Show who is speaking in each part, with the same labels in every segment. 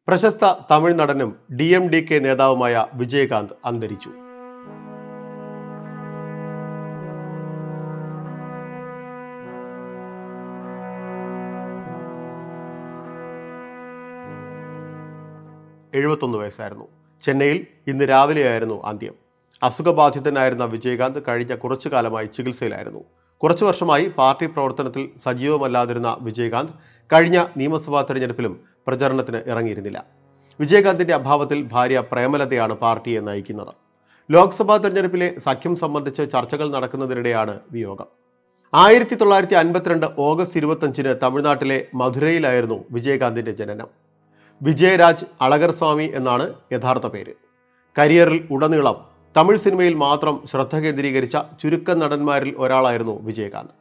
Speaker 1: പ്രശസ്ത തമിഴ് നടനും DMDK നേതാവുമായ വിജയകാന്ത് അന്തരിച്ചു. വയസ്സായിരുന്നു. ചെന്നൈയിൽ ഇന്ന് രാവിലെയായിരുന്നു അന്ത്യം. അസുഖബാധിതനായിരുന്ന വിജയകാന്ത് കഴിഞ്ഞ കുറച്ചു കാലമായി ചികിത്സയിലായിരുന്നു. കുറച്ചു വർഷമായി പാർട്ടി പ്രവർത്തനത്തിൽ സജീവമല്ലാതിരുന്ന വിജയകാന്ത് കഴിഞ്ഞ നിയമസഭാ തെരഞ്ഞെടുപ്പിലും പ്രചരണത്തിന് ഇറങ്ങിയിരുന്നില്ല. വിജയകാന്തിന്റെ അഭാവത്തിൽ ഭാര്യ പ്രേമലതയാണ് പാർട്ടിയെ നയിക്കുന്നത്. ലോക്സഭാ തെരഞ്ഞെടുപ്പിലെ സഖ്യം സംബന്ധിച്ച് ചർച്ചകൾ നടക്കുന്നതിനിടെയാണ് വിയോഗം. 1952 ഓഗസ്റ്റ് 25 തമിഴ്നാട്ടിലെ മധുരയിലായിരുന്നു വിജയകാന്തിന്റെ ജനനം. വിജയരാജ് അളഗർസ്വാമി എന്നാണ് യഥാർത്ഥ പേര്. കരിയറിൽ ഉടനീളം തമിഴ് സിനിമയിൽ മാത്രം ശ്രദ്ധ കേന്ദ്രീകരിച്ച ചുരുക്കം നടന്മാരിൽ ഒരാളായിരുന്നു വിജയകാന്ത്.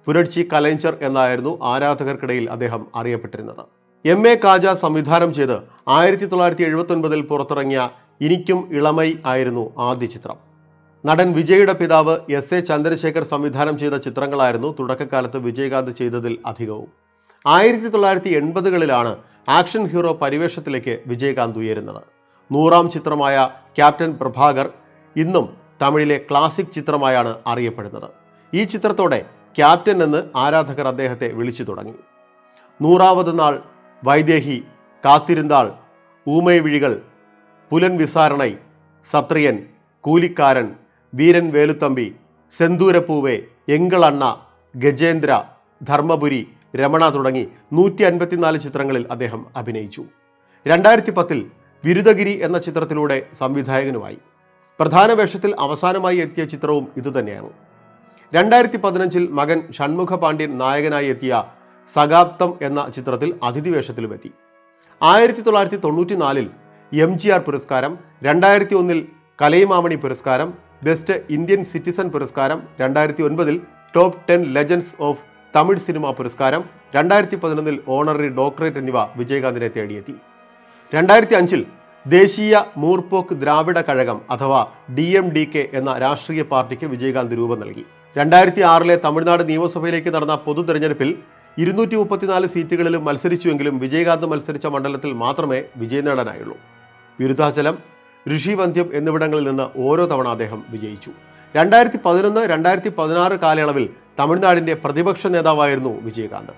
Speaker 1: പുരട്ചി കലൈഞ്ചർ എന്നായിരുന്നു ആരാധകർക്കിടയിൽ അദ്ദേഹം അറിയപ്പെട്ടിരുന്നത്. MA കാജ സംവിധാനം ചെയ്ത് 1979 പുറത്തിറങ്ങിയ ഇനിക്കും ഇളമൈ ആയിരുന്നു ആദ്യ ചിത്രം. നടൻ വിജയുടെ പിതാവ് SA ചന്ദ്രശേഖർ സംവിധാനം ചെയ്ത ചിത്രങ്ങളായിരുന്നു തുടക്കകാലത്ത് വിജയകാന്ത് ചെയ്തതിൽ അധികവും. 1980കളിലാണ് ആക്ഷൻ ഹീറോ പരിവേഷത്തിലേക്ക് വിജയകാന്ത് ഉയരുന്നത്. 100ാം ചിത്രമായ ക്യാപ്റ്റൻ പ്രഭാകർ ഇന്നും തമിഴിലെ ക്ലാസിക് ചിത്രമായാണ് അറിയപ്പെടുന്നത്. ഈ ചിത്രത്തോടെ ക്യാപ്റ്റൻ എന്ന് ആരാധകർ അദ്ദേഹത്തെ വിളിച്ചു തുടങ്ങി. 100ാമത് നാൾ, വൈദേഹി, കാത്തിരുന്നാൾ, ഊമൈ വിഴികൾ, പുലൻ വിസാരണൈ, സത്രിയൻ, കൂലിക്കാരൻ, വീരൻ വേലുത്തമ്പി, സെന്തൂരപ്പൂവേ, എങ്കളണ്ണ, ഗജേന്ദ്ര, ധർമ്മപുരി, രമണ തുടങ്ങി 154 ചിത്രങ്ങളിൽ അദ്ദേഹം അഭിനയിച്ചു. 2010 വിരുദഗിരി എന്ന ചിത്രത്തിലൂടെ സംവിധായകനുമായി. പ്രധാന വേഷത്തിൽ അവസാനമായി എത്തിയ ചിത്രവും ഇതുതന്നെയാണ്. 2015 മകൻ ഷൺമുഖ പാണ്ഡ്യൻ നായകനായി എത്തിയ സഗാപ്തം എന്ന ചിത്രത്തിൽ അതിഥി വേഷത്തിലുമെത്തി. 1994 MGR പുരസ്കാരം, 2001 കലൈമാമണി പുരസ്കാരം, ബെസ്റ്റ് ഇന്ത്യൻ സിറ്റിസൺ പുരസ്കാരം, 2009 top 10 legends of Tamil cinema പുരസ്കാരം, 2011 ഓണററി ഡോക്ടറേറ്റ് എന്നിവ വിജയകാന്തിനെ തേടിയെത്തി. 2005 ദേശീയ മൂർപോക്ക് ദ്രാവിഡ കഴകം അഥവാ DMDK എന്ന രാഷ്ട്രീയ പാർട്ടിക്ക് വിജയകാന്ത് രൂപം നൽകി. 2006 തമിഴ്നാട് നിയമസഭയിലേക്ക് നടന്ന പൊതു തെരഞ്ഞെടുപ്പിൽ 234 സീറ്റുകളിലും മത്സരിച്ചുവെങ്കിലും വിജയകാന്ത് മത്സരിച്ച മണ്ഡലത്തിൽ മാത്രമേ വിജയം നേടാനായുള്ളൂ. വിരുദ്ധാചലം, ഋഷിവന്ധ്യം എന്നിവിടങ്ങളിൽ നിന്ന് ഓരോ തവണ അദ്ദേഹം വിജയിച്ചു. 2011-2016 കാലയളവിൽ തമിഴ്നാടിൻ്റെ പ്രതിപക്ഷ നേതാവായിരുന്നു വിജയകാന്ത്.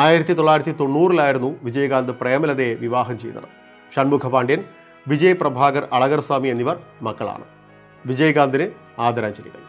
Speaker 1: 1990 വിജയകാന്ത് പ്രേമലതയെ വിവാഹം ചെയ്തത്. ഷൺമുഖ പാണ്ഡ്യൻ, വിജയ് പ്രഭാകർ അളഗർസ്വാമി എന്നിവർ മക്കളാണ്. വിജയകാന്തിന് ആദരാഞ്ജലികൾ.